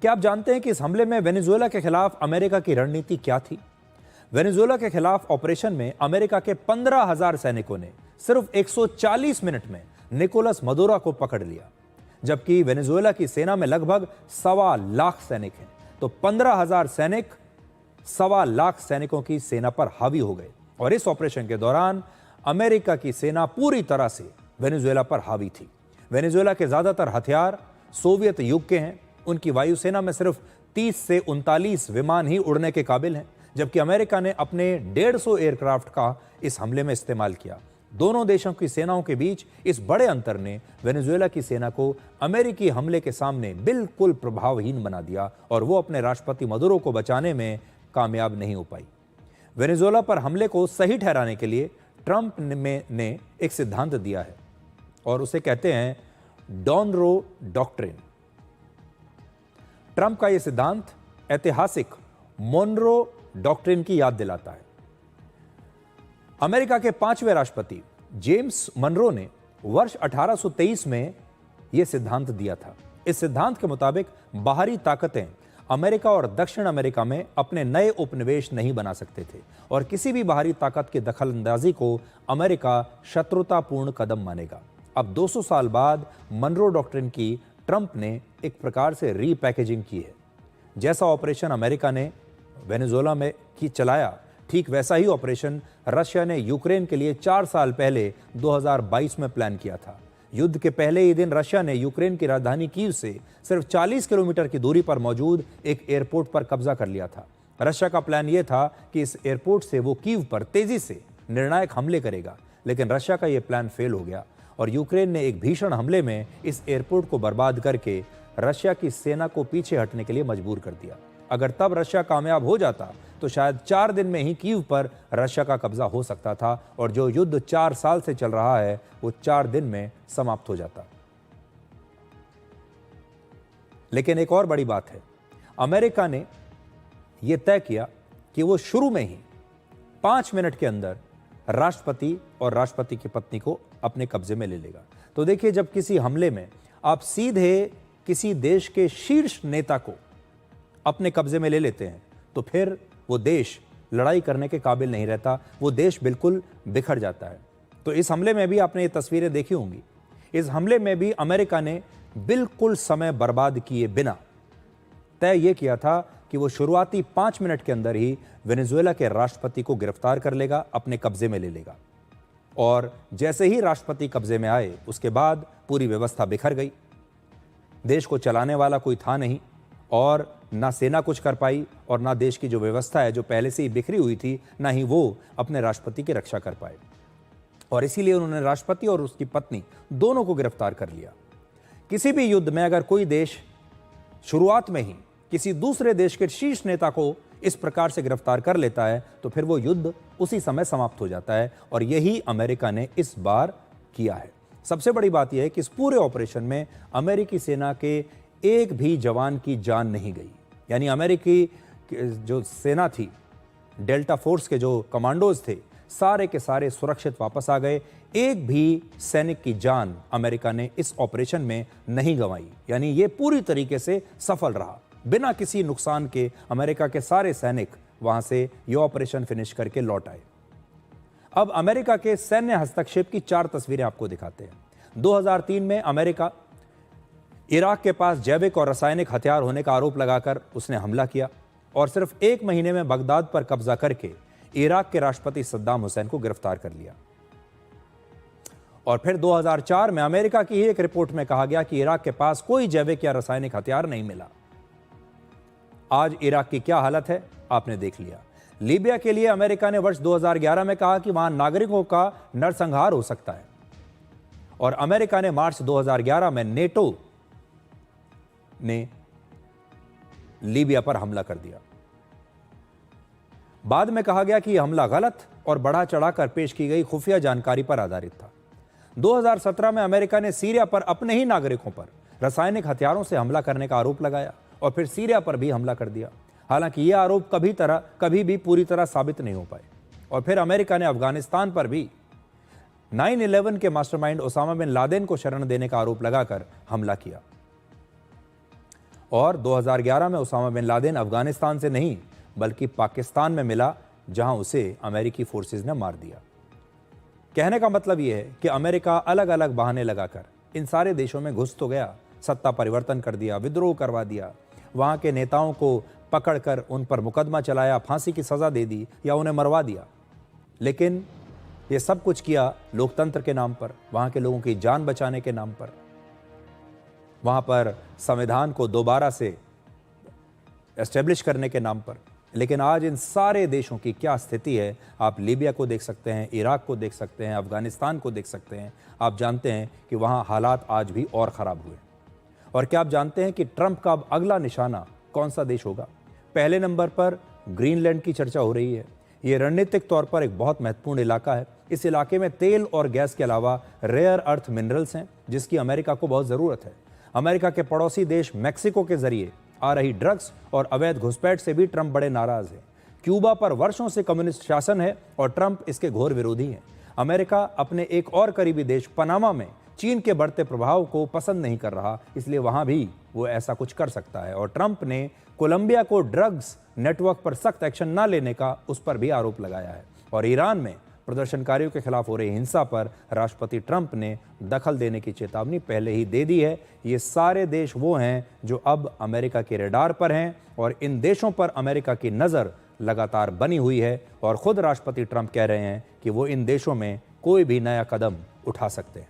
क्या आप जानते हैं कि इस हमले में वेनेजुएला के खिलाफ अमेरिका की रणनीति क्या थी? वेनेजुएला के खिलाफ ऑपरेशन में अमेरिका के 15,000 सैनिकों ने सिर्फ 140 मिनट में निकोलस मदुरो को पकड़ लिया, जबकि वेनेजुएला की सेना में लगभग 1.25 लाख सैनिक हैं। तो 15,000 सैनिक 1.25 लाख सैनिकों की सेना पर हावी हो गए और इस ऑपरेशन के दौरान अमेरिका की सेना पूरी तरह से वेनेजुएला पर हावी थी। वेनेजुएला के ज्यादातर हथियार सोवियत युग के हैं। उनकी वायुसेना में सिर्फ 30 से 39 विमान ही उड़ने के काबिल हैं, जबकि अमेरिका ने अपने 150 एयरक्राफ्ट का इस हमले में इस्तेमाल किया। दोनों देशों की सेनाओं के बीच इस बड़े अंतर ने वेनेजुएला की सेना को अमेरिकी हमले के सामने बिल्कुल प्रभावहीन बना दिया और वो अपने राष्ट्रपति मदुरो को बचाने में कामयाब नहीं हो पाई। वेनेजुएला पर हमले को सही ठहराने के लिए ट्रंप ने एक सिद्धांत दिया है और उसे कहते हैं डॉनरो डॉक्ट्रिन। ट्रंप का यह सिद्धांत ऐतिहासिक मोनरो डॉक्ट्रिन की याद दिलाता है। अमेरिका के 5वें राष्ट्रपति जेम्स मनरो ने वर्ष 1823 में यह सिद्धांत दिया था। इस सिद्धांत के मुताबिक बाहरी ताकतें अमेरिका और दक्षिण अमेरिका में अपने नए उपनिवेश नहीं बना सकते थे और किसी भी बाहरी ताकत की दखलंदाजी को अमेरिका शत्रुतापूर्ण कदम मानेगा। अब 200 साल बाद मनरो डॉक्ट्रिन की ट्रंप ने एक प्रकार से रीपैकेजिंग की है। जैसा ऑपरेशन अमेरिका ने वेनेजुएला में चलाया, ठीक वैसा ही ऑपरेशन रशिया ने यूक्रेन के लिए 4 साल पहले 2022 में प्लान किया था। युद्ध के पहले ही दिन रशिया ने यूक्रेन की राजधानी कीव से सिर्फ 40 किलोमीटर की दूरी पर मौजूद एक एयरपोर्ट पर कब्जा कर लिया था। रशिया का प्लान यह था कि इस एयरपोर्ट से वो कीव पर तेजी से निर्णायक हमले करेगा, लेकिन रशिया का यह प्लान फेल हो गया और यूक्रेन ने एक भीषण हमले में इस एयरपोर्ट को बर्बाद करके रशिया की सेना को पीछे हटने के लिए मजबूर कर दिया। अगर तब रशिया कामयाब हो जाता तो शायद 4 दिन में ही कीव पर रशिया का कब्जा हो सकता था और जो युद्ध 4 साल से चल रहा है वो 4 दिन में समाप्त हो जाता। लेकिन एक और बड़ी बात है, अमेरिका ने यह तय किया कि वो शुरू में ही 5 मिनट के अंदर राष्ट्रपति और राष्ट्रपति की पत्नी को अपने कब्जे में ले लेगा। तो देखिए, जब किसी हमले में आप सीधे किसी देश के शीर्ष नेता को अपने कब्जे में ले लेते हैं तो फिर वो देश लड़ाई करने के काबिल नहीं रहता, वो देश बिल्कुल बिखर जाता है। तो इस हमले में भी आपने ये तस्वीरें देखी होंगी। इस हमले में भी अमेरिका ने बिल्कुल समय बर्बाद किए बिना तय ये किया था कि वो शुरुआती 5 मिनट के अंदर ही वेनेजुएला के राष्ट्रपति को गिरफ्तार कर लेगा, अपने कब्जे में ले लेगा। और जैसे ही राष्ट्रपति कब्जे में आए उसके बाद पूरी व्यवस्था बिखर गई। देश को चलाने वाला कोई था नहीं और ना सेना कुछ कर पाई और ना देश की जो व्यवस्था है जो पहले से ही बिखरी हुई थी, ना ही वो अपने राष्ट्रपति की रक्षा कर पाए। और इसीलिए उन्होंने राष्ट्रपति और उसकी पत्नी दोनों को गिरफ्तार कर लिया। किसी भी युद्ध में अगर कोई देश शुरुआत में ही किसी दूसरे देश के शीर्ष नेता को इस प्रकार से गिरफ्तार कर लेता है तो फिर वो युद्ध उसी समय समाप्त हो जाता है और यही अमेरिका ने इस बार किया है। सबसे बड़ी बात यह है कि इस पूरे ऑपरेशन में अमेरिकी सेना के एक भी जवान की जान नहीं गई। यानी अमेरिकी जो सेना थी, डेल्टा फोर्स के जो कमांडोज थे, सारे के सारे सुरक्षित वापस आ गए। एक भी सैनिक की जान अमेरिका ने इस ऑपरेशन में नहीं गंवाई। यानी ये पूरी तरीके से सफल रहा। बिना किसी नुकसान के अमेरिका के सारे सैनिक वहां से ये ऑपरेशन फिनिश करके लौट आए। अब अमेरिका के सैन्य हस्तक्षेप की 4 तस्वीरें आपको दिखाते हैं। 2003 में अमेरिका इराक के पास जैविक और रासायनिक हथियार होने का आरोप लगाकर उसने हमला किया और सिर्फ 1 महीने में बगदाद पर कब्जा करके इराक के राष्ट्रपति सद्दाम हुसैन को गिरफ्तार कर लिया। और फिर 2004 में अमेरिका की एक रिपोर्ट में कहा गया कि इराक के पास कोई जैविक या रासायनिक हथियार नहीं मिला। आज इराक की क्या हालत है आपने देख लिया। लीबिया के लिए अमेरिका ने वर्ष 2011 में कहा कि वहां नागरिकों का नरसंहार हो सकता है और अमेरिका ने मार्च 2011 में नेटो ने लीबिया पर हमला कर दिया। बाद में कहा गया कि यह हमला गलत और बढ़ा चढ़ाकर पेश की गई खुफिया जानकारी पर आधारित था। 2017 में अमेरिका ने सीरिया पर अपने ही नागरिकों पर रासायनिक हथियारों से हमला करने का आरोप लगाया और फिर सीरिया पर भी हमला कर दिया। हालांकि यह आरोप कभी भी पूरी तरह साबित नहीं हो पाए। और फिर अमेरिका ने अफगानिस्तान पर भी 9/11 के मास्टरमाइंड ओसामा बिन लादेन को शरण देने का आरोप लगाकर हमला किया। और 2011 में उसामा बिन लादेन अफगानिस्तान से नहीं बल्कि पाकिस्तान में मिला, जहां उसे अमेरिकी फोर्सेस ने मार दिया। कहने का मतलब यह है कि अमेरिका अलग अलग बहाने लगाकर इन सारे देशों में घुस तो गया, सत्ता परिवर्तन कर दिया, विद्रोह करवा दिया, वहां के नेताओं को पकड़कर उन पर मुकदमा चलाया, फांसी की सजा दे दी या उन्हें मरवा दिया। लेकिन ये सब कुछ किया लोकतंत्र के नाम पर, वहां के लोगों की जान बचाने के नाम पर, वहां पर संविधान को दोबारा से एस्टेब्लिश करने के नाम पर। लेकिन आज इन सारे देशों की क्या स्थिति है, आप लीबिया को देख सकते हैं, इराक को देख सकते हैं, अफगानिस्तान को देख सकते हैं। आप जानते हैं कि वहां हालात आज भी और ख़राब हुए। और क्या आप जानते हैं कि ट्रंप का अब अगला निशाना कौन सा देश होगा? पहले नंबर पर ग्रीनलैंड की चर्चा हो रही है। ये रणनीतिक तौर पर एक बहुत महत्वपूर्ण इलाका है। इस इलाके में तेल और गैस के अलावा रेयर अर्थ मिनरल्स हैं, जिसकी अमेरिका को बहुत ज़रूरत है। अमेरिका के पड़ोसी देश मैक्सिको के जरिए आ रही ड्रग्स और अवैध घुसपैठ से भी ट्रंप बड़े नाराज हैं। क्यूबा पर वर्षों से कम्युनिस्ट शासन है और ट्रंप इसके घोर विरोधी हैं। अमेरिका अपने एक और करीबी देश पनामा में चीन के बढ़ते प्रभाव को पसंद नहीं कर रहा, इसलिए वहां भी वो ऐसा कुछ कर सकता है। और ट्रंप ने कोलंबिया को ड्रग्स नेटवर्क पर सख्त एक्शन न लेने का उस पर भी आरोप लगाया है। और ईरान में प्रदर्शनकारियों के खिलाफ हो रही हिंसा पर राष्ट्रपति ट्रंप ने दखल देने की चेतावनी पहले ही दे दी है। ये सारे देश वो हैं जो अब अमेरिका के रडार पर हैं और इन देशों पर अमेरिका की नज़र लगातार बनी हुई है। और खुद राष्ट्रपति ट्रंप कह रहे हैं कि वो इन देशों में कोई भी नया कदम उठा सकते हैं।